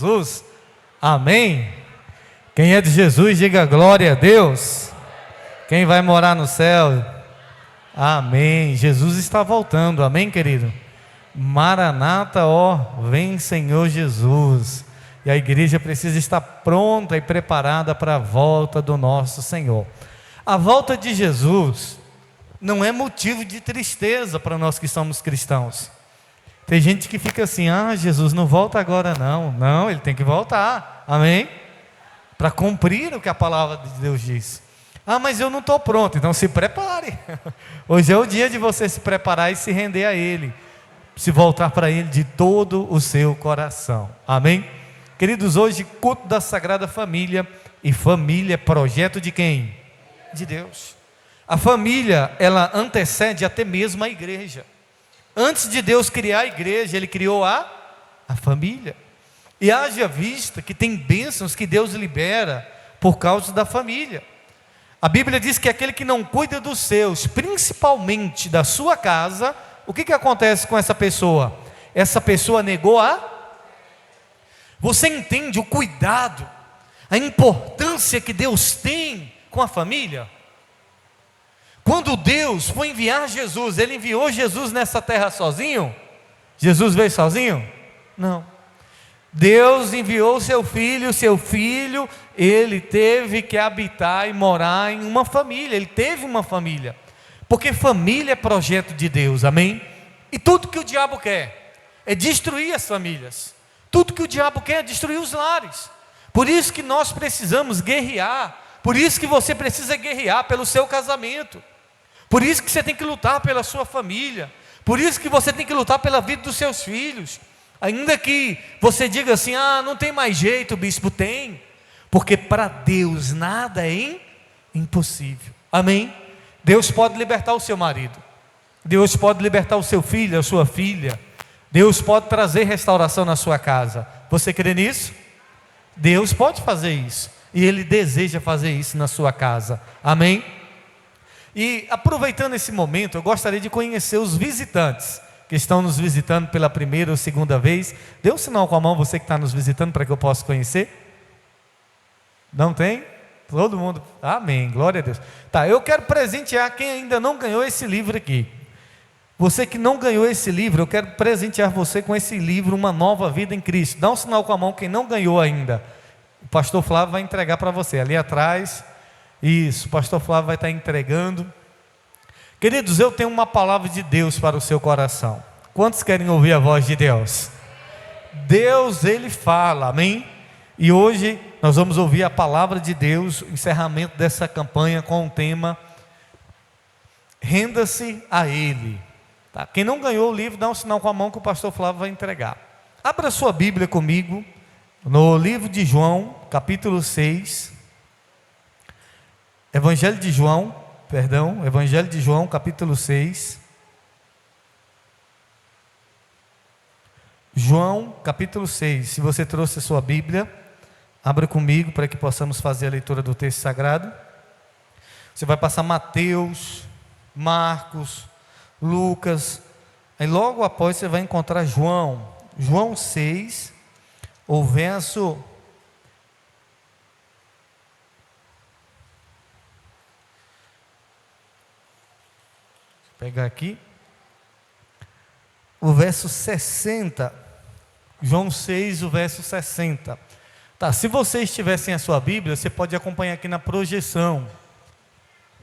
Jesus, amém? Quem é de Jesus, diga glória a Deus. Quem vai morar no céu, amém. Jesus está voltando, amém, querido? Maranata, ó, vem Senhor Jesus. E a igreja precisa estar pronta e preparada para a volta do nosso Senhor. A volta de Jesus não é motivo de tristeza para nós que somos cristãos. Tem gente que fica assim, Jesus não volta agora não. Não, ele tem que voltar, amém? Para cumprir o que a palavra de Deus diz. Mas eu não estou pronto, então se prepare. Hoje é o dia de você se preparar e se render a Ele, se voltar para Ele de todo o seu coração, amém? Queridos, hoje culto da Sagrada Família, e família é projeto de quem? De Deus. A família, ela antecede até mesmo a igreja. Antes de Deus criar a igreja, Ele criou a família. E haja vista que tem bênçãos que Deus libera por causa da família. A Bíblia diz que aquele que não cuida dos seus, principalmente da sua casa, o que acontece com essa pessoa? Essa pessoa negou Você entende o cuidado, a importância que Deus tem com a família? Quando Deus foi enviar Jesus, Ele enviou Jesus nessa terra sozinho? Jesus veio sozinho? Não. Deus enviou seu filho, ele teve que habitar e morar em uma família, ele teve uma família, porque família é projeto de Deus, amém? E tudo que o diabo quer é destruir as famílias, tudo que o diabo quer é destruir os lares. Por isso que nós precisamos guerrear, por isso que você precisa guerrear pelo seu casamento, por isso que você tem que lutar pela sua família, por isso que você tem que lutar pela vida dos seus filhos. Ainda que você diga assim, não tem mais jeito, bispo, tem, porque para Deus nada é impossível, amém? Deus pode libertar o seu marido, Deus pode libertar o seu filho, a sua filha, Deus pode trazer restauração na sua casa. Você crê nisso? Deus pode fazer isso, e Ele deseja fazer isso na sua casa, amém? E aproveitando esse momento, eu gostaria de conhecer os visitantes que estão nos visitando pela primeira ou segunda vez. Dê um sinal com a mão, você que está nos visitando, para que eu possa conhecer. Não tem? Todo mundo, amém, glória a Deus. Tá, eu quero presentear quem ainda não ganhou esse livro aqui. Você que não ganhou esse livro, eu quero presentear você com esse livro, Uma Nova Vida em Cristo. Dá um sinal com a mão quem não ganhou ainda. O pastor Flávio vai entregar para você, ali atrás. Isso, o pastor Flávio vai estar entregando. Queridos, eu tenho uma palavra de Deus para o seu coração. Quantos querem ouvir a voz de Deus? Deus, Ele fala, amém? E hoje nós vamos ouvir a palavra de Deus, o encerramento dessa campanha com o tema Renda-se a Ele. Tá? Quem não ganhou o livro, dá um sinal com a mão que o pastor Flávio vai entregar. Abra sua Bíblia comigo, no livro de João, capítulo 6. Evangelho de João, capítulo 6. João, capítulo 6. Se você trouxe a sua Bíblia, abra comigo para que possamos fazer a leitura do texto sagrado. Você vai passar Mateus, Marcos, Lucas, aí logo após você vai encontrar João 6, o verso... pegar aqui, o verso 60, João 6, o verso 60. Tá, se vocês tivessem a sua Bíblia, você pode acompanhar aqui na projeção.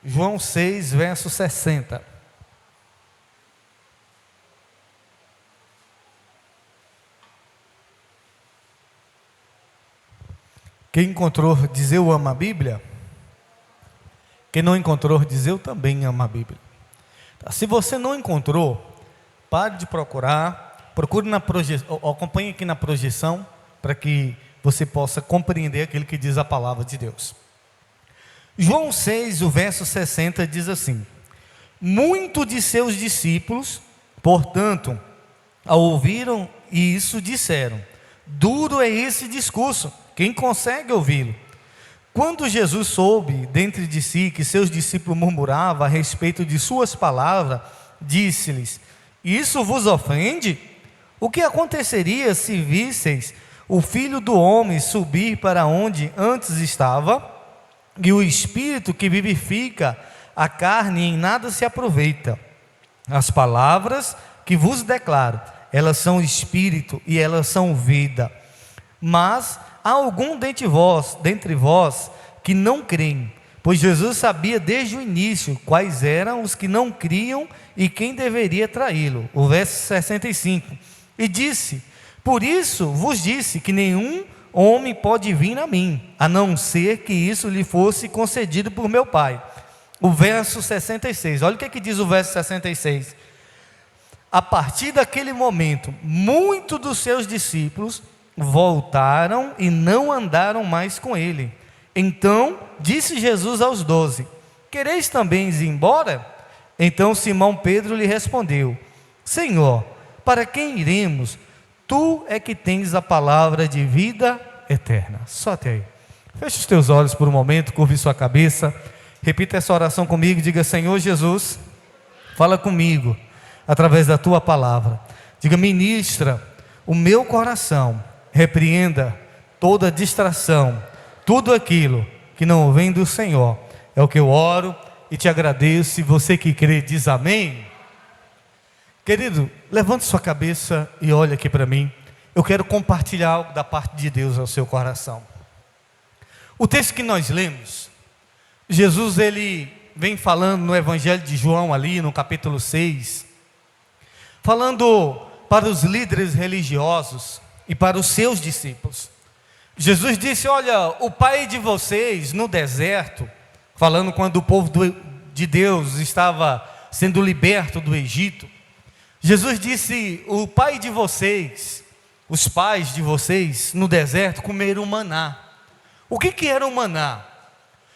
João 6, verso 60. Quem encontrou, diz eu amo a Bíblia. Quem não encontrou, diz eu também amo a Bíblia. Se você não encontrou, pare de procurar, procure na projeção, acompanhe aqui na projeção, para que você possa compreender aquilo que diz a palavra de Deus. João 6, o verso 60 diz assim: muitos de seus discípulos, portanto, ao ouviram isso, disseram: duro é esse discurso, quem consegue ouvi-lo? Quando Jesus soube dentro de si que seus discípulos murmuravam a respeito de suas palavras, disse-lhes: isso vos ofende? O que aconteceria se visseis o Filho do Homem subir para onde antes estava, e o Espírito que vivifica a carne em nada se aproveita. As palavras que vos declaro, elas são Espírito e elas são vida. Mas há algum dentre vós que não creem, pois Jesus sabia desde o início quais eram os que não criam e quem deveria traí-lo. O verso 65. E disse: por isso vos disse que nenhum homem pode vir a mim, a não ser que isso lhe fosse concedido por meu Pai. O verso 66, olha o que diz o verso 66. A partir daquele momento, muitos dos seus discípulos voltaram e não andaram mais com ele. Então disse Jesus aos 12: quereis também ir embora? Então Simão Pedro lhe respondeu: Senhor, para quem iremos? Tu é que tens a palavra de vida eterna. Só até aí. Feche os teus olhos por um momento, curve sua cabeça. Repita essa oração comigo. Diga: Senhor Jesus, fala comigo através da tua palavra. Diga: ministra o meu coração. Repreenda toda distração, tudo aquilo que não vem do Senhor. É o que eu oro e te agradeço. E você que crê diz amém. Querido, levante sua cabeça e olhe aqui para mim. Eu quero compartilhar algo da parte de Deus ao seu coração. O texto que nós lemos, Jesus ele vem falando no Evangelho de João ali no capítulo 6, falando para os líderes religiosos e para os seus discípulos. Jesus disse: olha, o pai de vocês no deserto, falando quando o povo de Deus estava sendo liberto do Egito, Jesus disse: o pai de vocês, os pais de vocês no deserto comeram maná. O que era o maná?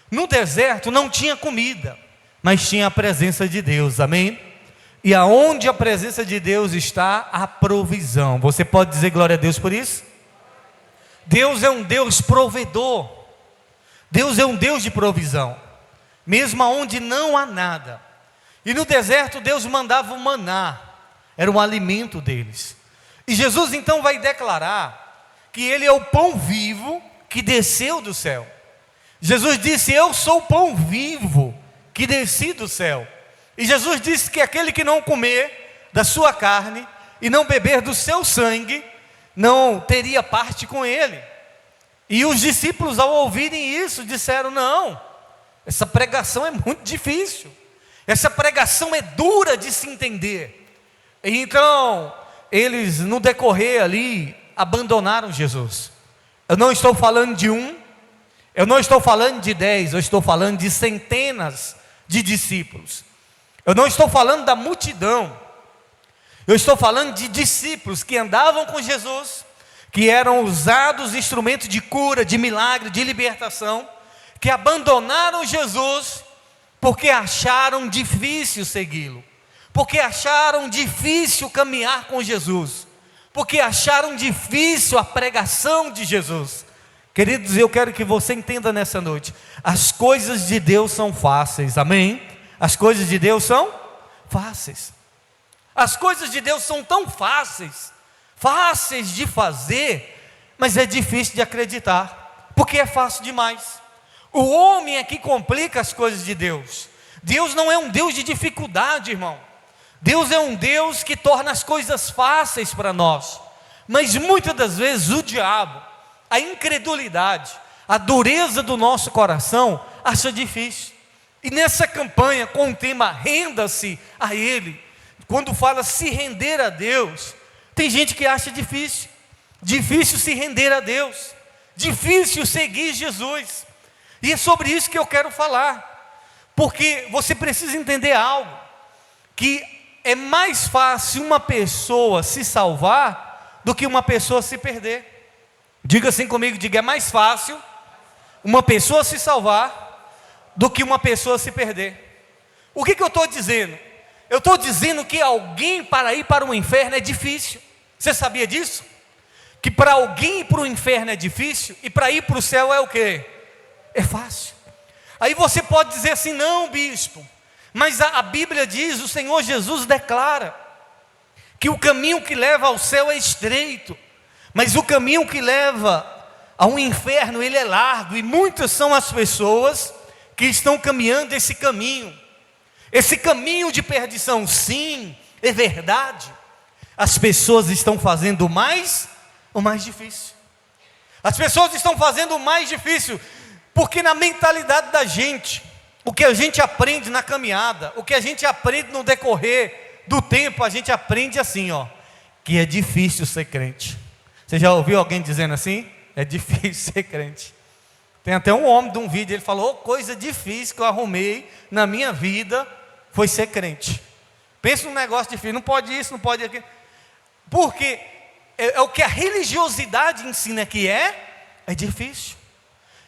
No deserto não tinha comida, mas tinha a presença de Deus, amém? E aonde a presença de Deus está, a provisão. Você pode dizer glória a Deus por isso? Deus é um Deus provedor. Deus é um Deus de provisão, mesmo onde não há nada. E no deserto Deus mandava o maná, era um alimento deles. E Jesus então vai declarar que Ele é o pão vivo que desceu do céu. Jesus disse: eu sou o pão vivo que desci do céu. E Jesus disse que aquele que não comer da sua carne e não beber do seu sangue, não teria parte com Ele. E os discípulos, ao ouvirem isso, disseram: não, essa pregação é muito difícil, essa pregação é dura de se entender. E então eles, no decorrer ali, abandonaram Jesus. Eu não estou falando de um, eu não estou falando de 10, eu estou falando de centenas de discípulos. Eu não estou falando da multidão, eu estou falando de discípulos que andavam com Jesus, que eram usados instrumentos de cura, de milagre, de libertação, que abandonaram Jesus porque acharam difícil segui-lo, porque acharam difícil caminhar com Jesus, porque acharam difícil a pregação de Jesus. Queridos, eu quero que você entenda nessa noite: as coisas de Deus são fáceis, amém? As coisas de Deus são fáceis. As coisas de Deus são tão fáceis, fáceis de fazer, mas é difícil de acreditar, porque é fácil demais. O homem é que complica as coisas de Deus. Deus não é um Deus de dificuldade, irmão. Deus é um Deus que torna as coisas fáceis para nós. Mas muitas das vezes o diabo, a incredulidade, a dureza do nosso coração, acha difícil. E nessa campanha com o tema renda-se a Ele, quando fala se render a Deus, tem gente que acha difícil. Difícil se render a Deus, difícil seguir Jesus. E é sobre isso que eu quero falar, porque você precisa entender algo, que é mais fácil uma pessoa se salvar do que uma pessoa se perder. Diga assim comigo, diga: é mais fácil uma pessoa se salvar do que uma pessoa se perder. O que eu estou dizendo? Eu estou dizendo que alguém para ir para o inferno é difícil. Você sabia disso? Que para alguém ir para o inferno é difícil, e para ir para o céu é o quê? É fácil. Aí você pode dizer assim: não, bispo, mas a Bíblia diz, o Senhor Jesus declara, que o caminho que leva ao céu é estreito, Mas o caminho que leva ao inferno, ele é largo, e muitas são as pessoas que estão caminhando esse caminho de perdição. Sim, é verdade. As pessoas estão fazendo o mais difícil. As pessoas estão fazendo o mais difícil, porque na mentalidade da gente, o que a gente aprende na caminhada, o que a gente aprende no decorrer do tempo, a gente aprende assim, que é difícil ser crente. Você já ouviu alguém dizendo assim? É difícil ser crente. Tem até um homem de um vídeo, ele falou: coisa difícil que eu arrumei na minha vida foi ser crente. Pensa num negócio difícil, não pode isso, não pode aquilo. Porque é o que a religiosidade ensina que é difícil.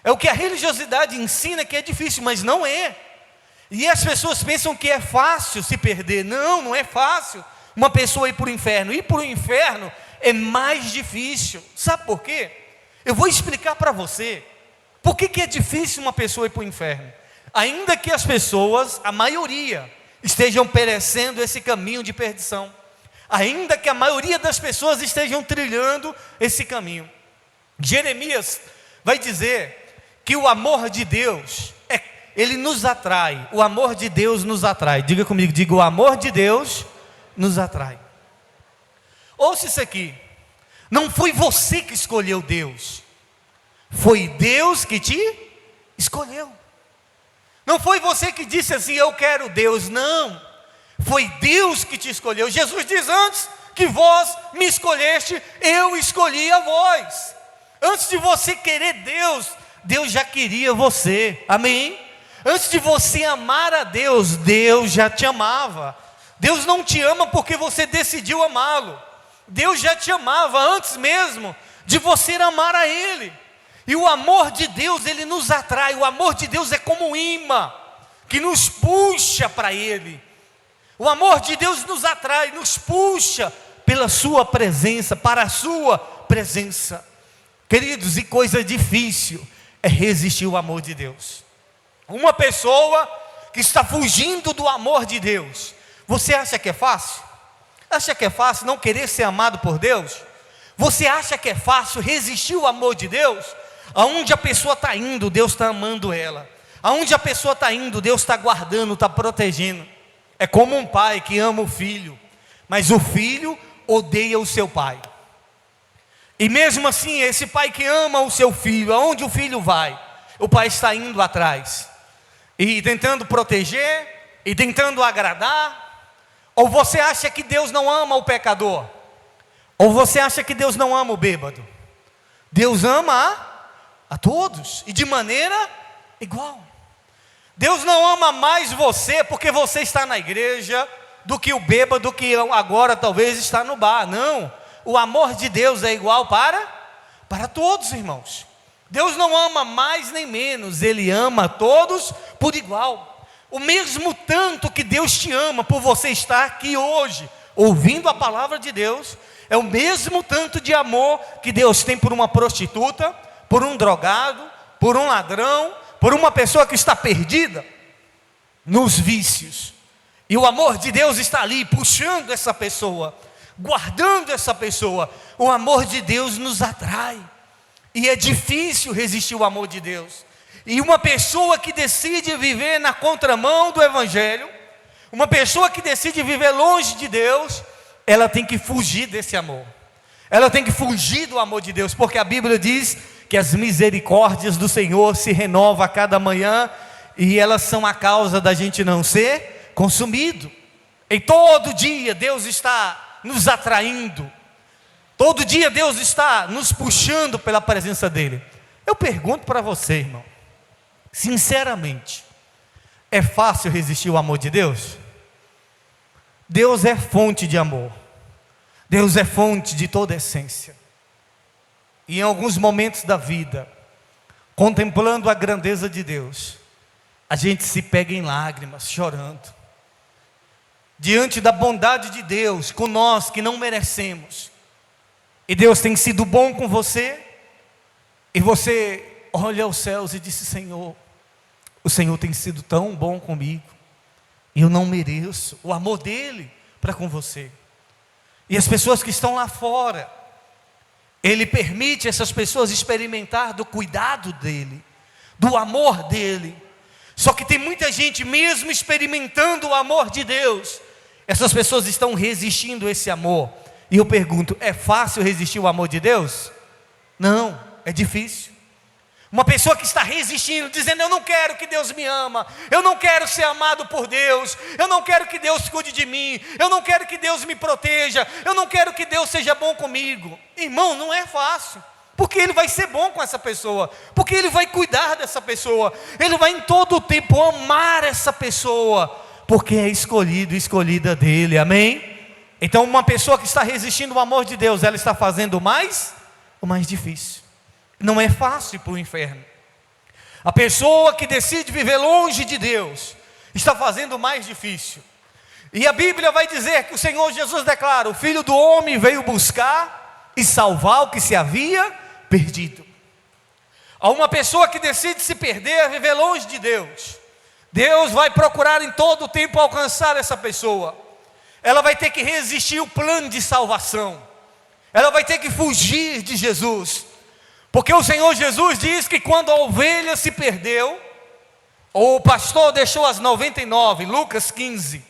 É o que a religiosidade ensina que é difícil, mas não é. E as pessoas pensam que é fácil se perder. Não, não é fácil uma pessoa ir para o inferno. Ir para o inferno é mais difícil. Sabe por quê? Eu vou explicar para você. Por que é difícil uma pessoa ir para o inferno? Ainda que as pessoas, a maioria, estejam perecendo esse caminho de perdição. Ainda que a maioria das pessoas estejam trilhando esse caminho. Jeremias vai dizer que o amor de Deus, ele nos atrai. O amor de Deus nos atrai. Diga comigo, diga: o amor de Deus nos atrai. Ouça isso aqui. Não foi você que escolheu Deus. Foi Deus que te escolheu. Não foi você que disse assim: eu quero Deus. Não. Foi Deus que te escolheu. Jesus diz: antes que vós me escolheste, eu escolhi a vós. Antes de você querer Deus, Deus já queria você. Amém? Antes de você amar a Deus, Deus já te amava. Deus não te ama porque você decidiu amá-lo. Deus já te amava antes mesmo de você amar a Ele. E o amor de Deus, ele nos atrai. O amor de Deus é como um imã que nos puxa para Ele. O amor de Deus nos atrai, nos puxa pela sua presença, para a sua presença. Queridos, e coisa difícil é resistir ao amor de Deus. Uma pessoa que está fugindo do amor de Deus, você acha que é fácil? Acha que é fácil não querer ser amado por Deus? Você acha que é fácil resistir ao amor de Deus? Aonde a pessoa está indo, Deus está amando ela. Aonde a pessoa está indo, Deus está guardando, está protegendo. É como um pai que ama o filho, mas o filho odeia o seu pai. E mesmo assim, esse pai que ama o seu filho, aonde o filho vai, o pai está indo atrás, e tentando proteger, e tentando agradar. Ou você acha que Deus não ama o pecador? Ou você acha que Deus não ama o bêbado? Deus ama a todos, e de maneira igual. Deus não ama mais você porque você está na igreja, do que o bêbado que agora talvez está no bar. Não, o amor de Deus é igual para todos, irmãos. Deus não ama mais nem menos, Ele ama a todos por igual. O mesmo tanto que Deus te ama por você estar aqui hoje, ouvindo a palavra de Deus, é o mesmo tanto de amor que Deus tem por uma prostituta, por um drogado, por um ladrão, por uma pessoa que está perdida nos vícios. E o amor de Deus está ali, puxando essa pessoa, guardando essa pessoa. O amor de Deus nos atrai, e é difícil resistir ao amor de Deus. E uma pessoa que decide viver na contramão do Evangelho, uma pessoa que decide viver longe de Deus, ela tem que fugir desse amor. Ela tem que fugir do amor de Deus, porque a Bíblia diz que as misericórdias do Senhor se renovam a cada manhã, e elas são a causa da gente não ser consumido. E todo dia Deus está nos atraindo, todo dia Deus está nos puxando pela presença dEle. Eu pergunto para você, irmão, sinceramente, é fácil resistir ao amor de Deus? Deus é fonte de amor, Deus é fonte de toda essência. E em alguns momentos da vida, contemplando a grandeza de Deus, a gente se pega em lágrimas, chorando, diante da bondade de Deus com nós que não merecemos. E Deus tem sido bom com você, e você olha aos céus e diz: Senhor, o Senhor tem sido tão bom comigo, e eu não mereço o amor dEle para com você. E as pessoas que estão lá fora, Ele permite essas pessoas experimentar do cuidado dele, do amor dele. Só que tem muita gente, mesmo experimentando o amor de Deus, essas pessoas estão resistindo a esse amor. E eu pergunto, é fácil resistir ao amor de Deus? Não, é difícil. Uma pessoa que está resistindo, dizendo: eu não quero que Deus me ama, eu não quero ser amado por Deus, eu não quero que Deus cuide de mim, eu não quero que Deus me proteja, eu não quero que Deus seja bom comigo. Irmão, não é fácil, porque Ele vai ser bom com essa pessoa, porque Ele vai cuidar dessa pessoa, Ele vai em todo o tempo amar essa pessoa, porque é escolhido, escolhida dEle, amém? Então uma pessoa que está resistindo ao amor de Deus, ela está fazendo o mais difícil. Não é fácil para o inferno. A pessoa que decide viver longe de Deus está fazendo o mais difícil. E a Bíblia vai dizer que o Senhor Jesus declara: o Filho do Homem veio buscar e salvar o que se havia perdido. A uma pessoa que decide se perder, viver longe de Deus, Deus vai procurar em todo o tempo alcançar essa pessoa. Ela vai ter que resistir ao plano de salvação. Ela vai ter que fugir de Jesus. Porque o Senhor Jesus diz que quando a ovelha se perdeu, ou o pastor deixou as 99, Lucas 15,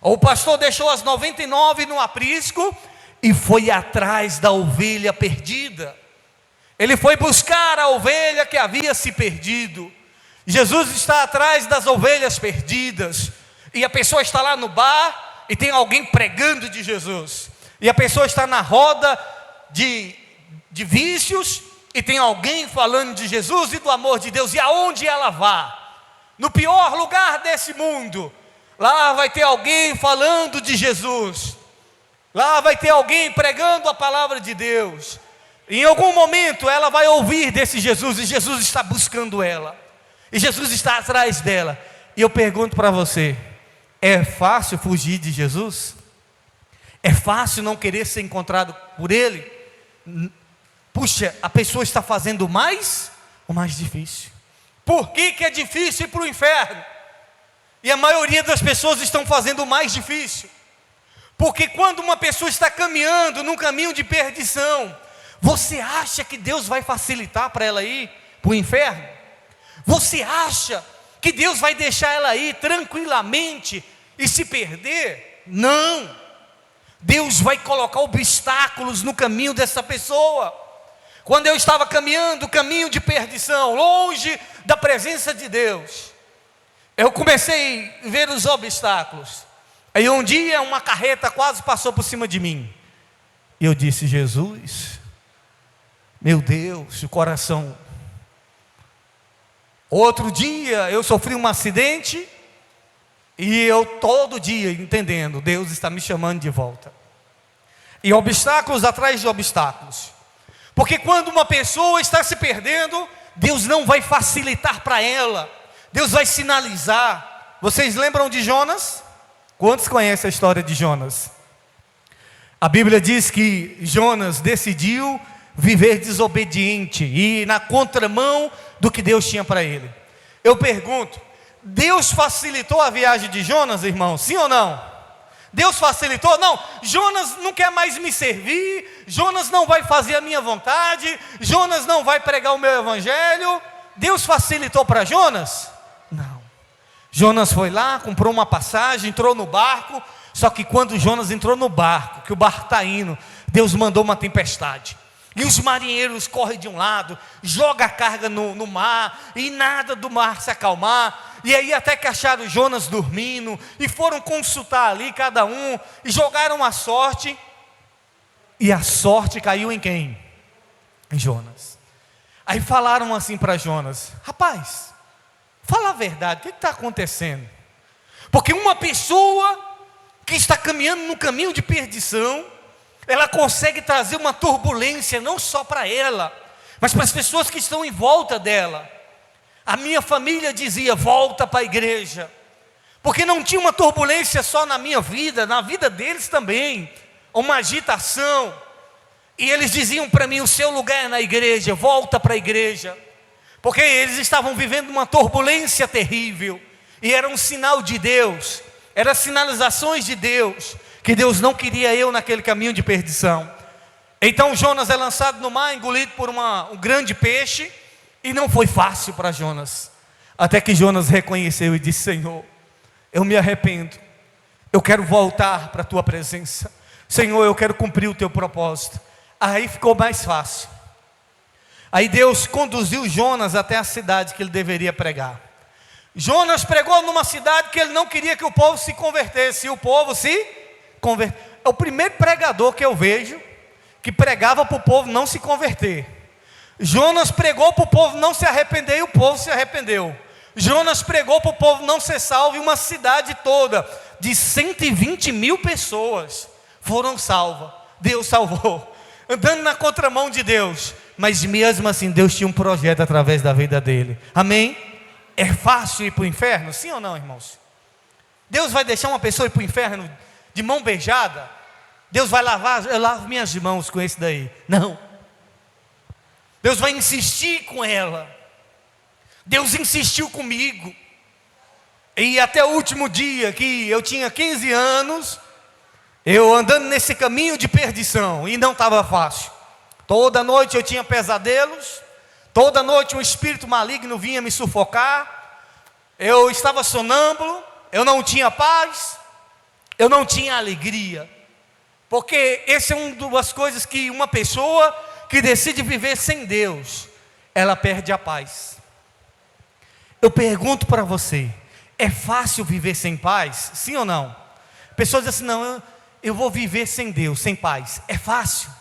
ou o pastor deixou as 99 no aprisco e foi atrás da ovelha perdida. Ele foi buscar a ovelha que havia se perdido. Jesus está atrás das ovelhas perdidas. E a pessoa está lá no bar e tem alguém pregando de Jesus. E a pessoa está na roda de vícios e tem alguém falando de Jesus e do amor de Deus. E aonde ela vá, no pior lugar desse mundo, lá vai ter alguém falando de Jesus. Lá vai ter alguém pregando a palavra de Deus. Em algum momento ela vai ouvir desse Jesus, e Jesus está buscando ela, e Jesus está atrás dela. E eu pergunto para você: é fácil fugir de Jesus? É fácil não querer ser encontrado por Ele? Puxa, a pessoa está fazendo o mais difícil. Por que é difícil ir para o inferno? E a maioria das pessoas estão fazendo o mais difícil. Porque quando uma pessoa está caminhando num caminho de perdição, você acha que Deus vai facilitar para ela ir para o inferno? Você acha que Deus vai deixar ela ir tranquilamente e se perder? Não. Deus vai colocar obstáculos no caminho dessa pessoa. Quando eu estava caminhando o caminho de perdição, longe da presença de Deus, eu comecei a ver os obstáculos. Aí um dia uma carreta quase passou por cima de mim. E eu disse: Jesus, meu Deus, o coração. Outro dia eu sofri um acidente, e eu todo dia entendendo, Deus está me chamando de volta. E obstáculos atrás de obstáculos. Porque quando uma pessoa está se perdendo, Deus não vai facilitar para ela, Deus vai sinalizar. Vocês lembram de Jonas? Quantos conhecem a história de Jonas? A Bíblia diz que Jonas decidiu viver desobediente e na contramão do que Deus tinha para ele. Eu pergunto: Deus facilitou a viagem de Jonas, irmão? Sim ou não? Deus facilitou? Não. Jonas não quer mais me servir, Jonas não vai fazer a minha vontade, Jonas não vai pregar o meu evangelho. Deus facilitou para Jonas? Não. Jonas foi lá, comprou uma passagem, entrou no barco. Só que quando Jonas entrou no barco, que o barco está indo, Deus mandou uma tempestade. E os marinheiros correm de um lado, jogam a carga no mar, e nada do mar se acalmar. E aí até que acharam Jonas dormindo, e foram consultar ali cada um, e jogaram a sorte. E a sorte caiu em quem? Em Jonas. Aí falaram assim para Jonas: rapaz, fala a verdade, o que está acontecendo? Porque uma pessoa que está caminhando no caminho de perdição, ela consegue trazer uma turbulência não só para ela, mas para as pessoas que estão em volta dela. A minha família dizia: volta para a igreja, porque não tinha uma turbulência só na minha vida, na vida deles também, uma agitação. E eles diziam para mim: o seu lugar é na igreja, volta para a igreja, porque eles estavam vivendo uma turbulência terrível, e era um sinal de Deus, eram sinalizações de Deus, que Deus não queria eu naquele caminho de perdição. Então Jonas é lançado no mar, engolido por um grande peixe, e não foi fácil para Jonas, até que Jonas reconheceu e disse: Senhor, eu me arrependo, eu quero voltar para a tua presença, Senhor, eu quero cumprir o teu propósito. Aí ficou mais fácil. Aí Deus conduziu Jonas até a cidade que ele deveria pregar. Jonas pregou numa cidade que ele não queria que o povo se convertesse, e o povo se converteu. É o primeiro pregador que eu vejo que pregava para o povo não se converter. Jonas pregou para o povo não se arrepender, e o povo se arrependeu. Jonas pregou para o povo não ser salvo, e uma cidade toda de 120 mil pessoas foram salvas. Deus salvou, andando na contramão de Deus, mas mesmo assim Deus tinha um projeto através da vida dele. Amém? É fácil ir para o inferno? Sim ou não, irmãos? Deus vai deixar uma pessoa ir para o inferno de mão beijada? Deus vai lavar, eu lavo minhas mãos com esse daí? Não. Deus vai insistir com ela. Deus insistiu comigo, e até o último dia que eu tinha 15 anos, eu andando nesse caminho de perdição, e não estava fácil. Toda noite eu tinha pesadelos, toda noite um espírito maligno vinha me sufocar, eu estava sonâmbulo, eu não tinha paz, eu não tinha alegria, porque essa é uma das coisas que uma pessoa que decide viver sem Deus, ela perde a paz. Eu pergunto para você, é fácil viver sem paz? Sim ou não? Pessoas dizem assim: não, eu vou viver sem Deus, sem paz. É fácil?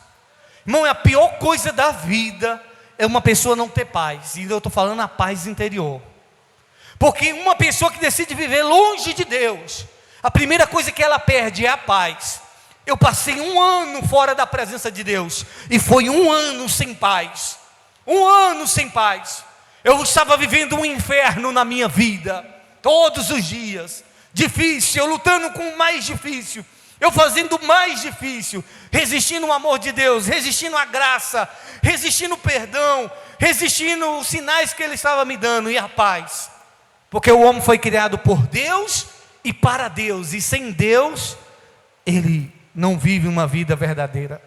Irmão, é a pior coisa da vida é uma pessoa não ter paz. E eu estou falando a paz interior. Porque uma pessoa que decide viver longe de Deus, a primeira coisa que ela perde é a paz. Eu passei 1 ano fora da presença de Deus, e foi 1 ano sem paz. 1 ano sem paz. Eu estava vivendo um inferno na minha vida, todos os dias, difícil, eu lutando com o mais difícil, eu fazendo o mais difícil, resistindo ao amor de Deus, resistindo à graça, resistindo ao perdão, resistindo os sinais que Ele estava me dando, e a paz, porque o homem foi criado por Deus e para Deus, e sem Deus, ele não vive uma vida verdadeira.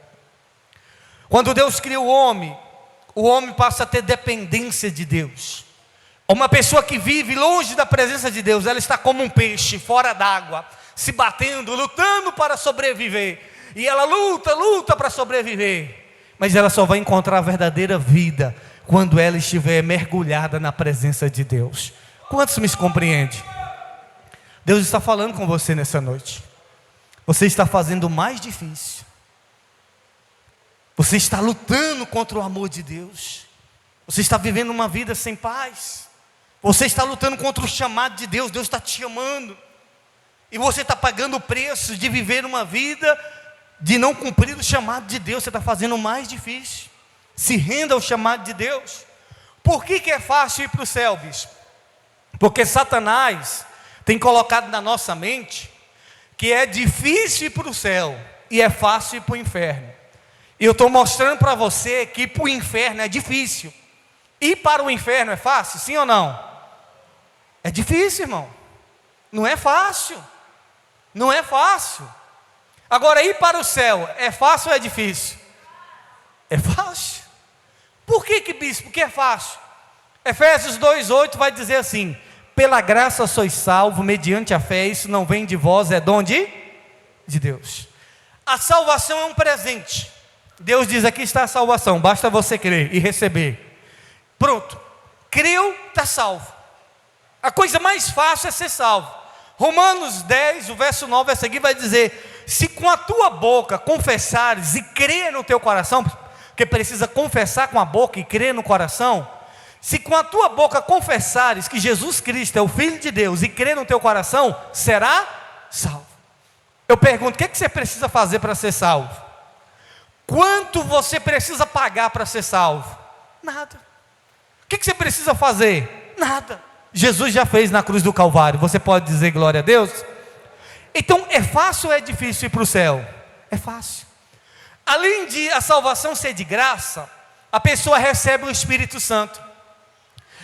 Quando Deus cria o homem passa a ter dependência de Deus. Uma pessoa que vive longe da presença de Deus, ela está como um peixe fora d'água, se batendo, lutando para sobreviver, e ela luta para sobreviver, mas ela só vai encontrar a verdadeira vida quando ela estiver mergulhada na presença de Deus. Quantos me compreendem? Deus está falando com você nessa noite. Você está fazendo o mais difícil. Você está lutando contra o amor de Deus. Você está vivendo uma vida sem paz. Você está lutando contra o chamado de Deus. Deus está te chamando. E você está pagando o preço de viver uma vida de não cumprir o chamado de Deus. Você está fazendo o mais difícil. Se renda ao chamado de Deus. Por que é fácil ir para o céu, bispo? Porque Satanás tem colocado na nossa mente que é difícil ir para o céu e é fácil ir para o inferno. E eu estou mostrando para você que ir para o inferno é difícil. Ir para o inferno é fácil, sim ou não? É difícil, irmão. Não é fácil. Não é fácil. Agora, ir para o céu é fácil ou é difícil? É fácil. Por que, bispo? Porque é fácil. Efésios 2:8 vai dizer assim: pela graça sois salvos, mediante a fé, isso não vem de vós, é dom de Deus. A salvação é um presente. Deus diz: aqui está a salvação, basta você crer e receber. Pronto, creu, está salvo. A coisa mais fácil é ser salvo. Romanos 10, o verso 9 a seguir vai dizer: se com a tua boca confessares e crer no teu coração, porque precisa confessar com a boca e crer no coração, se com a tua boca confessares que Jesus Cristo é o Filho de Deus e crer no teu coração, será salvo. Eu pergunto, o que você precisa fazer para ser salvo? Quanto você precisa pagar para ser salvo? Nada. O que você precisa fazer? Nada. Jesus já fez na cruz do Calvário. Você pode dizer glória a Deus? Então, é fácil ou é difícil ir para o céu? É fácil. Além de a salvação ser de graça, a pessoa recebe o Espírito Santo.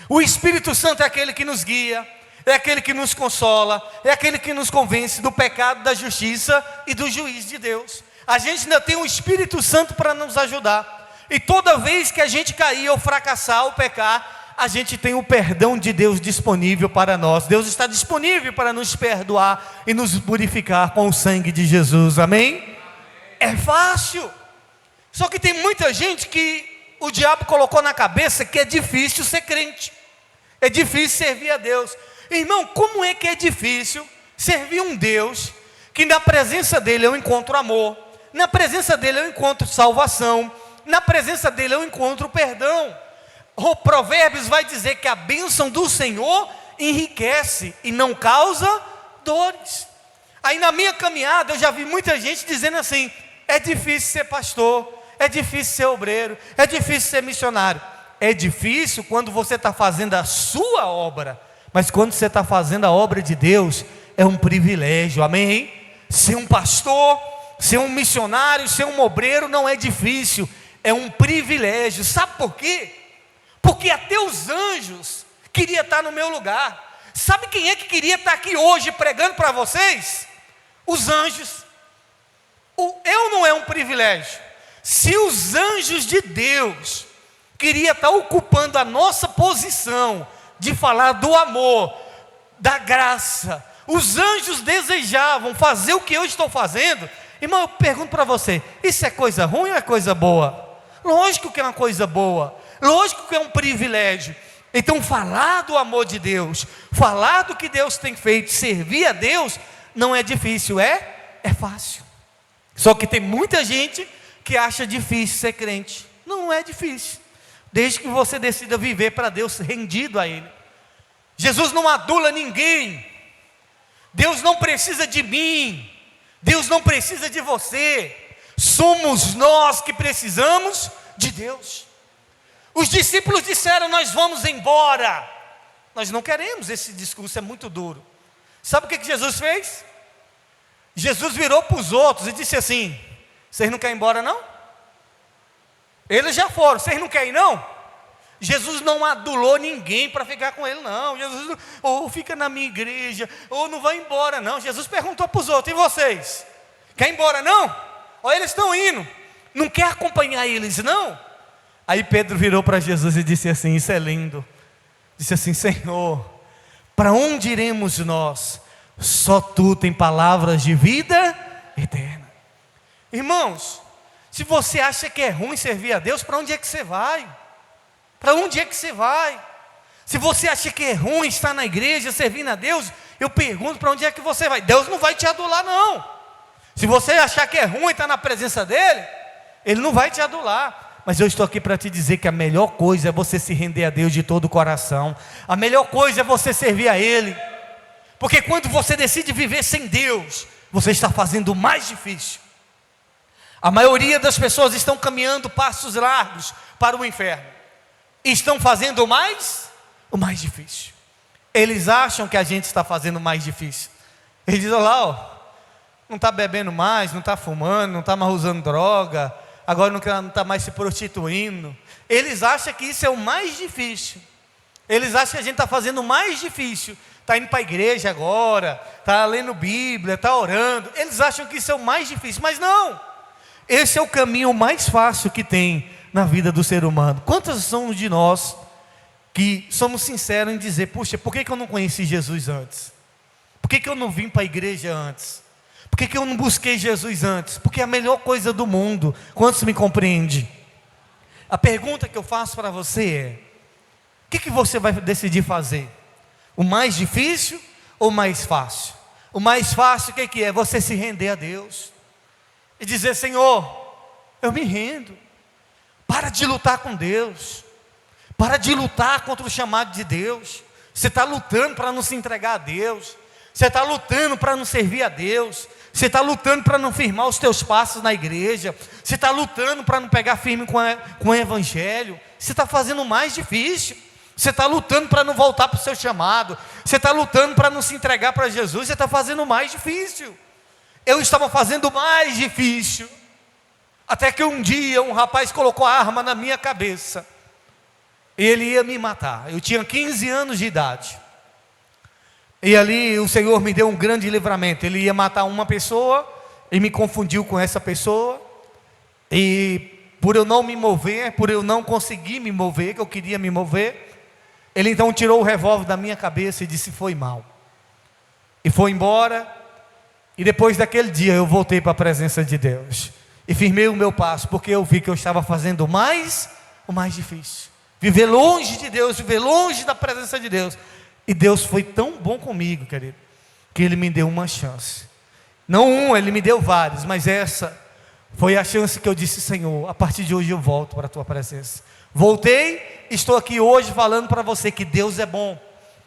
O Espírito Santo é aquele que nos guia, é aquele que nos consola, é aquele que nos convence do pecado, da justiça e do juízo de Deus. A gente ainda tem o Espírito Santo para nos ajudar. E toda vez que a gente cair ou fracassar ou pecar, a gente tem o perdão de Deus disponível para nós. Deus está disponível para nos perdoar e nos purificar com o sangue de Jesus, amém? É fácil. Só que tem muita gente que o diabo colocou na cabeça que é difícil ser crente, é difícil servir a Deus. Irmão, como é que é difícil servir um Deus que na presença dele eu encontro amor, na presença dele eu encontro salvação, na presença dele eu encontro perdão? O Provérbios vai dizer que a bênção do Senhor enriquece e não causa dores. Aí na minha caminhada eu já vi muita gente dizendo assim: é difícil ser pastor, é difícil ser obreiro, é difícil ser missionário. É difícil quando você está fazendo a sua obra, mas quando você está fazendo a obra de Deus, é um privilégio, amém? Ser um pastor, ser um missionário, ser um obreiro não é difícil, é um privilégio. Sabe por quê? Porque até os anjos queriam estar no meu lugar. Sabe quem é que queria estar aqui hoje pregando para vocês? Os anjos. Eu não é um privilégio. Se os anjos de Deus queriam estar ocupando a nossa posição de falar do amor, da graça, os anjos desejavam fazer o que eu estou fazendo. Irmão, eu pergunto para você: isso é coisa ruim ou é coisa boa? Lógico que é uma coisa boa, lógico que é um privilégio. Então falar do amor de Deus, falar do que Deus tem feito, servir a Deus, não é difícil, é fácil. Só que tem muita gente que acha difícil ser crente. Não é difícil, desde que você decida viver para Deus rendido a Ele. Jesus não adula ninguém. Deus não precisa de mim, Deus não precisa de você. Somos nós que precisamos de Deus. Os discípulos disseram: nós vamos embora. Nós não queremos, esse discurso é muito duro. Sabe o que Jesus fez? Jesus virou para os outros e disse assim: vocês não querem ir embora não? Eles já foram, vocês não querem ir não? Jesus não adulou ninguém para ficar com ele não. Jesus não, ou fica na minha igreja, ou não vai embora não. Jesus perguntou para os outros: e vocês? Quer ir embora não? Ou eles estão indo, não quer acompanhar eles não? Aí Pedro virou para Jesus e disse assim: isso é lindo. Disse assim: Senhor, para onde iremos nós? Só tu tem palavras de vida eterna. Irmãos, se você acha que é ruim servir a Deus, para onde é que você vai? Para onde é que você vai? Se você acha que é ruim estar na igreja servindo a Deus, eu pergunto: para onde é que você vai? Deus não vai te adular não. Se você achar que é ruim estar na presença dele, ele não vai te adular. Mas eu estou aqui para te dizer que a melhor coisa é você se render a Deus de todo o coração. A melhor coisa é você servir a Ele. Porque quando você decide viver sem Deus, você está fazendo o mais difícil. A maioria das pessoas estão caminhando passos largos para o inferno. E estão fazendo o mais difícil. Eles acham que a gente está fazendo o mais difícil. Eles dizem: olha lá, ó, não está bebendo mais, não está fumando, não está mais usando droga, agora não está mais se prostituindo. Eles acham que isso é o mais difícil. Eles acham que a gente está fazendo o mais difícil. Está indo para a igreja agora, está lendo Bíblia, está orando. Eles acham que isso é o mais difícil, mas não. Esse é o caminho mais fácil que tem na vida do ser humano. Quantos são de nós que somos sinceros em dizer: puxa, por que eu não conheci Jesus antes? Por que eu não vim para a igreja antes? Por que eu não busquei Jesus antes? Porque é a melhor coisa do mundo. Quantos me compreendem? A pergunta que eu faço para você é: o que você vai decidir fazer? O mais difícil ou o mais fácil? O mais fácil o que é? Você se render a Deus e dizer: Senhor, eu me rendo. Para de lutar com Deus. Para de lutar contra o chamado de Deus. Você está lutando para não se entregar a Deus. Você está lutando para não servir a Deus. Você está lutando para não firmar os teus passos na igreja. Você está lutando para não pegar firme com o evangelho. Você está fazendo o mais difícil. Você está lutando para não voltar para o seu chamado. Você está lutando para não se entregar para Jesus. Você está fazendo o mais difícil. Eu estava fazendo o mais difícil. Até que um dia um rapaz colocou a arma na minha cabeça. E ele ia me matar. Eu tinha 15 anos de idade. E ali o Senhor me deu um grande livramento. Ele ia matar uma pessoa e me confundiu com essa pessoa, e por eu não me mover, por eu não conseguir me mover, que eu queria me mover, ele então tirou o revólver da minha cabeça e disse: foi mal, e foi embora. E depois daquele dia eu voltei para a presença de Deus, e firmei o meu passo, porque eu vi que eu estava fazendo o mais difícil, viver longe de Deus, viver longe da presença de Deus. E Deus foi tão bom comigo, querido, que Ele me deu uma chance, não uma, Ele me deu várias, mas essa foi a chance que eu disse: Senhor, a partir de hoje eu volto para a Tua presença. Voltei, estou aqui hoje falando para você que Deus é bom,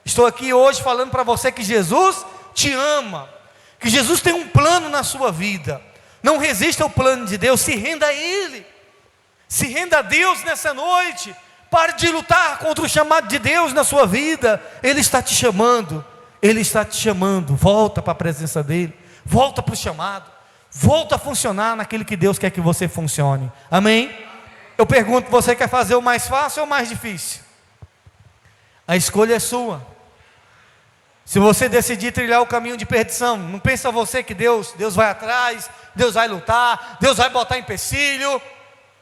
estou aqui hoje falando para você que Jesus te ama, que Jesus tem um plano na sua vida. Não resista ao plano de Deus, se renda a Ele, se renda a Deus nessa noite. Pare de lutar contra o chamado de Deus na sua vida. Ele está te chamando, Ele está te chamando. Volta para a presença dEle, volta para o chamado, volta a funcionar naquilo que Deus quer que você funcione. Amém? Eu pergunto: você quer fazer o mais fácil ou o mais difícil? A escolha é sua. Se você decidir trilhar o caminho de perdição, não pensa você que Deus vai atrás, Deus vai lutar, Deus vai botar empecilho,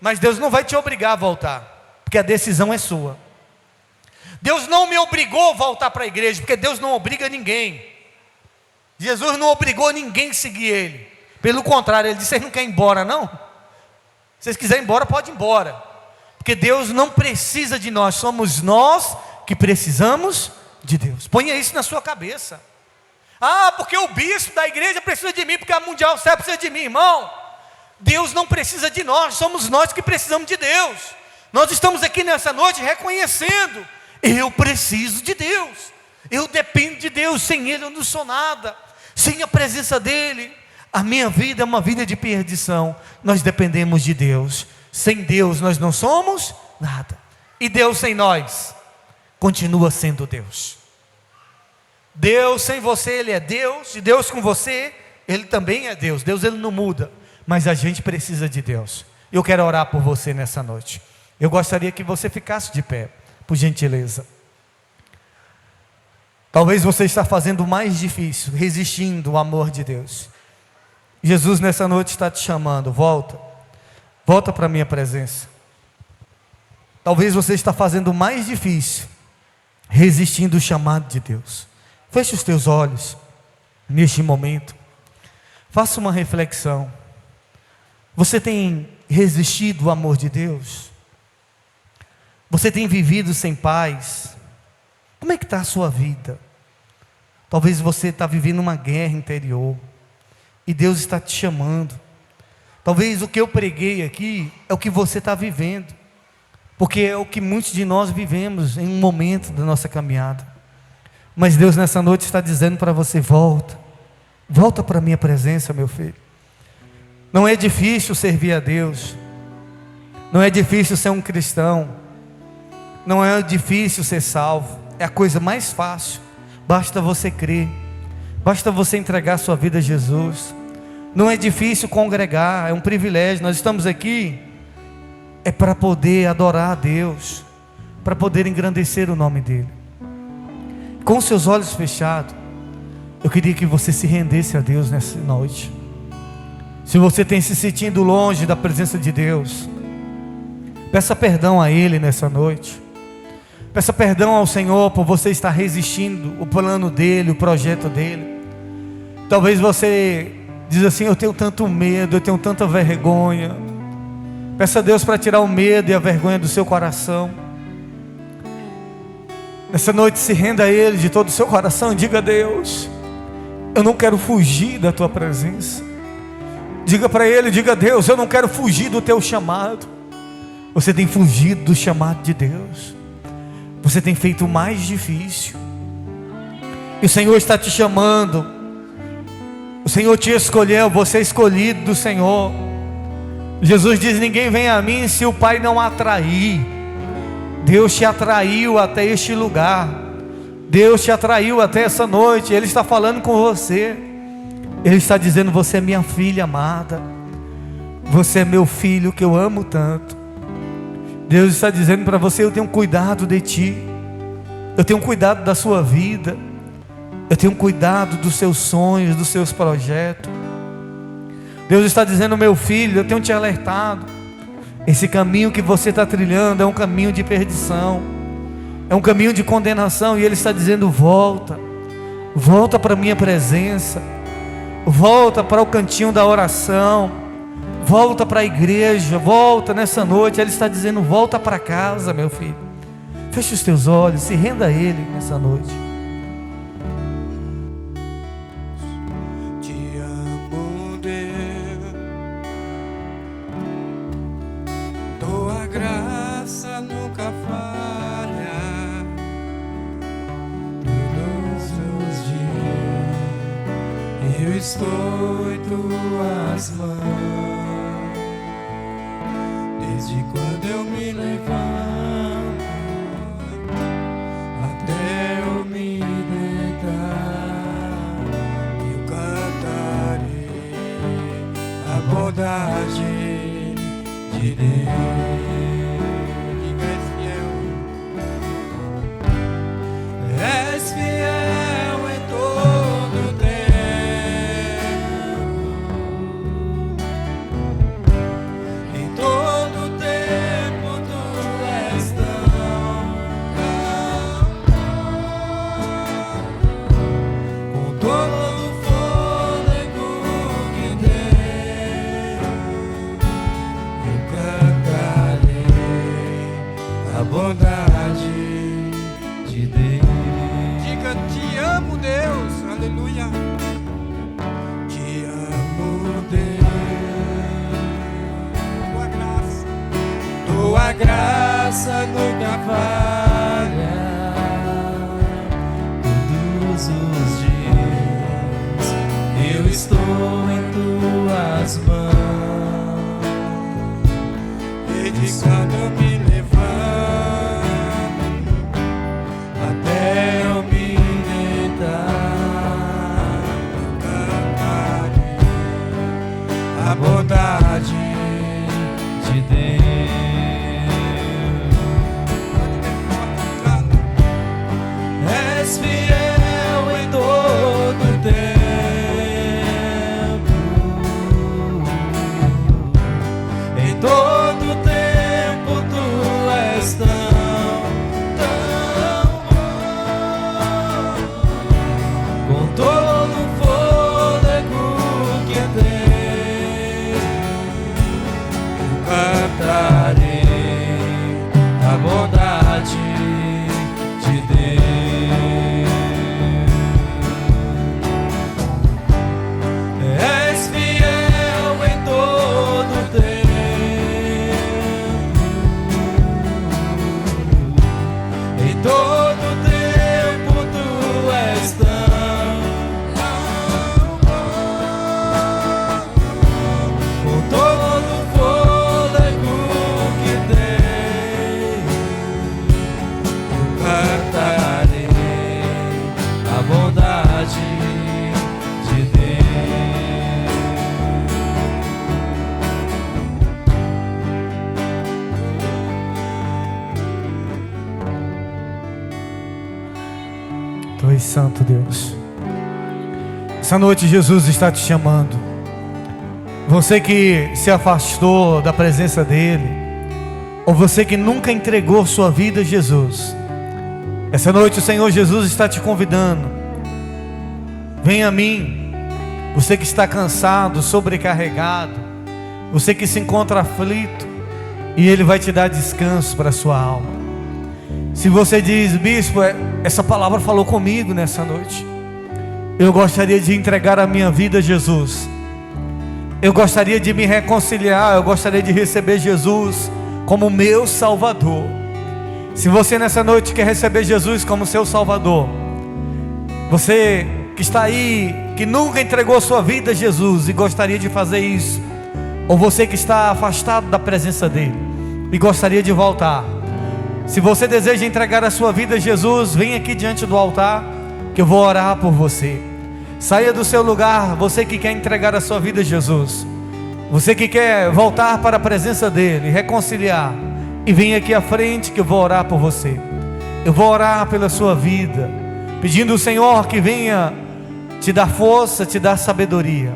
mas Deus não vai te obrigar a voltar, porque a decisão é sua. Deus não me obrigou a voltar para a igreja, porque Deus não obriga ninguém. Jesus não obrigou ninguém a seguir Ele, pelo contrário, Ele disse: vocês não querem ir embora não? Se vocês quiserem ir embora, pode ir embora, porque Deus não precisa de nós, somos nós que precisamos de Deus. Ponha isso na sua cabeça. Ah, porque o bispo da igreja precisa de mim, porque a Mundial Cé precisa de mim. Irmão, Deus não precisa de nós, somos nós que precisamos de Deus. Nós estamos aqui nessa noite reconhecendo: eu preciso de Deus, eu dependo de Deus, sem Ele eu não sou nada, sem a presença dEle, a minha vida é uma vida de perdição. Nós dependemos de Deus, sem Deus nós não somos nada, e Deus sem nós continua sendo Deus. Deus sem você, Ele é Deus, e Deus com você, Ele também é Deus. Deus, Ele não muda, mas a gente precisa de Deus. Eu quero orar por você nessa noite. Eu gostaria que você ficasse de pé, por gentileza. Talvez você está fazendo o mais difícil, resistindo ao amor de Deus. Jesus nessa noite está te chamando: volta para a minha presença. Talvez você está fazendo o mais difícil, resistindo ao chamado de Deus. Feche os teus olhos neste momento, faça uma reflexão. Você tem resistido ao amor de Deus? Você tem vivido sem paz? Como é que está a sua vida? Talvez você está vivendo uma guerra interior, e Deus está te chamando. Talvez o que eu preguei aqui é o que você está vivendo, porque é o que muitos de nós vivemos em um momento da nossa caminhada. Mas Deus nessa noite está dizendo para você: volta para a minha presença, meu filho. Não é difícil servir a Deus, não é difícil ser um cristão, não é difícil ser salvo, é a coisa mais fácil. Basta você crer, basta você entregar sua vida a Jesus. Não é difícil congregar, é um privilégio. Nós estamos aqui é para poder adorar a Deus, para poder engrandecer o nome dEle. Com seus olhos fechados, eu queria que você se rendesse a Deus nessa noite. Se você tem se sentindo longe da presença de Deus, peça perdão a Ele nessa noite. Peça perdão ao Senhor por você estar resistindo o plano dEle, o projeto dEle. Talvez você diz assim: eu tenho tanto medo, eu tenho tanta vergonha. Peça a Deus para tirar o medo e a vergonha do seu coração. Nessa noite se renda a Ele de todo o seu coração e diga: Deus, eu não quero fugir da Tua presença. Diga para Ele, diga: Deus, eu não quero fugir do Teu chamado. Você tem fugido do chamado de Deus, você tem feito o mais difícil, e o Senhor está te chamando. O Senhor te escolheu, você é escolhido do Senhor. Jesus diz: ninguém vem a mim se o Pai não atrair. Deus te atraiu até este lugar, Deus te atraiu até essa noite. Ele está falando com você, Ele está dizendo: você é minha filha amada, você é meu filho que eu amo tanto. Deus está dizendo para você: eu tenho cuidado de ti, eu tenho cuidado da sua vida, eu tenho cuidado dos seus sonhos, dos seus projetos. Deus está dizendo: meu filho, eu tenho te alertado. Esse caminho que você está trilhando é um caminho de perdição, é um caminho de condenação. E Ele está dizendo: volta, volta para a minha presença, volta para o cantinho da oração, volta para a igreja, volta nessa noite. Ele está dizendo: volta para casa, meu filho. Feche os teus olhos, se renda a Ele nessa noite. Te amo, Deus, tua graça nunca falha. Todos os dias eu estou em tuas mãos, desde quando eu me levanto até eu me deitar, eu cantarei a bondade de Deus. És fiel em todo tempo, em todo tempo tu és tão com todo o fôlego que tenho, eu cantarei a bondade de Deus. Diga: te amo, Deus, aleluia. Te amo, Deus, tua graça nunca falha. Todos os dias eu estou em tuas mãos, desde quando eu me levanto até eu me deitar, eu cantarei a bondade de Deus. És fiel em todo tempo, em todo tempo tu és tão, tão bom, com todo o fôlego que tenho, eu cantarei a bondade de Deus. És fiel em todo tempo, em todo tempo tu és tão bom, com todo o fôlego que tenho, eu cantarei a bondade de Deus. Tu és santo, Deus. Essa noite Jesus está te chamando. Você que se afastou da presença dEle, ou você que nunca entregou sua vida a Jesus, essa noite o Senhor Jesus está te convidando. Venha a mim. Você que está cansado, sobrecarregado, você que se encontra aflito, e Ele vai te dar descanso para a sua alma. Se você diz: bispo, essa palavra falou comigo nessa noite, eu gostaria de entregar a minha vida a Jesus, eu gostaria de me reconciliar, eu gostaria de receber Jesus como meu Salvador. Se você nessa noite quer receber Jesus como seu Salvador, você que está aí, que nunca entregou sua vida a Jesus e gostaria de fazer isso, ou você que está afastado da presença dEle e gostaria de voltar, se você deseja entregar a sua vida a Jesus, vem aqui diante do altar, que eu vou orar por você. Saia do seu lugar, você que quer entregar a sua vida a Jesus, você que quer voltar para a presença dEle, reconciliar, e vem aqui à frente que eu vou orar por você. Eu vou orar pela sua vida, pedindo ao Senhor que venha te dar força, te dar sabedoria.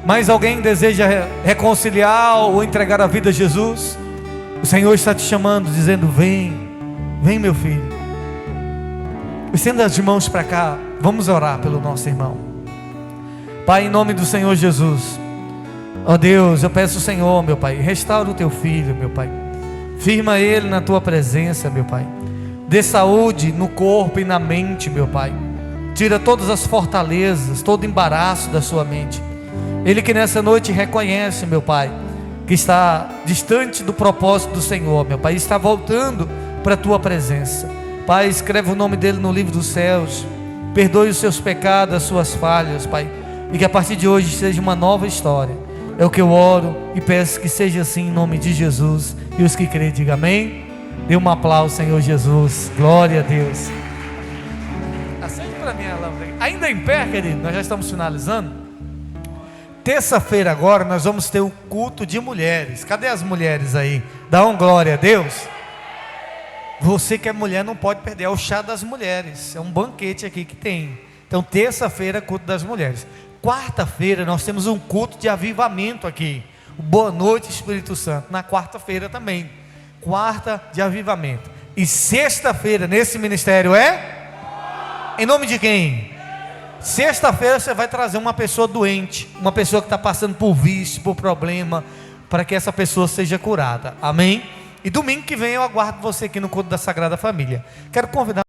Mais alguém deseja reconciliar ou entregar a vida a Jesus? O Senhor está te chamando, dizendo: vem, vem meu filho. Estenda as mãos para cá, vamos orar pelo nosso irmão. Pai, em nome do Senhor Jesus, ó Deus, eu peço ao Senhor, meu Pai, restaura o teu filho, meu Pai. Firma ele na tua presença, meu Pai. Dê saúde no corpo e na mente, meu Pai. Tira todas as fortalezas, todo embaraço da sua mente. Ele que nessa noite reconhece, meu Pai, que está distante do propósito do Senhor, meu Pai, está voltando para a tua presença. Pai, escreve o nome dele no livro dos céus. Perdoe os seus pecados, as suas falhas, Pai, e que a partir de hoje seja uma nova história. É o que eu oro e peço que seja assim em nome de Jesus. E os que creem, digam amém. Dê um aplauso, Senhor Jesus. Glória a Deus. Acende para mim a lâmpada. Ainda em pé, querido, nós já estamos finalizando. Terça-feira agora nós vamos ter o culto de mulheres. Cadê as mulheres aí? Dá um glória a Deus. Você que é mulher não pode perder, é o chá das mulheres. É um banquete aqui que tem. Então terça-feira culto das mulheres. Quarta-feira nós temos um culto de avivamento aqui. Boa noite, Espírito Santo. Na quarta-feira também. Quarta de avivamento. E sexta-feira nesse ministério é? Em nome de quem? Sexta-feira você vai trazer uma pessoa doente, uma pessoa que está passando por vício, por problema, para que essa pessoa seja curada. Amém? E domingo que vem eu aguardo você aqui no culto da Sagrada Família. Quero convidar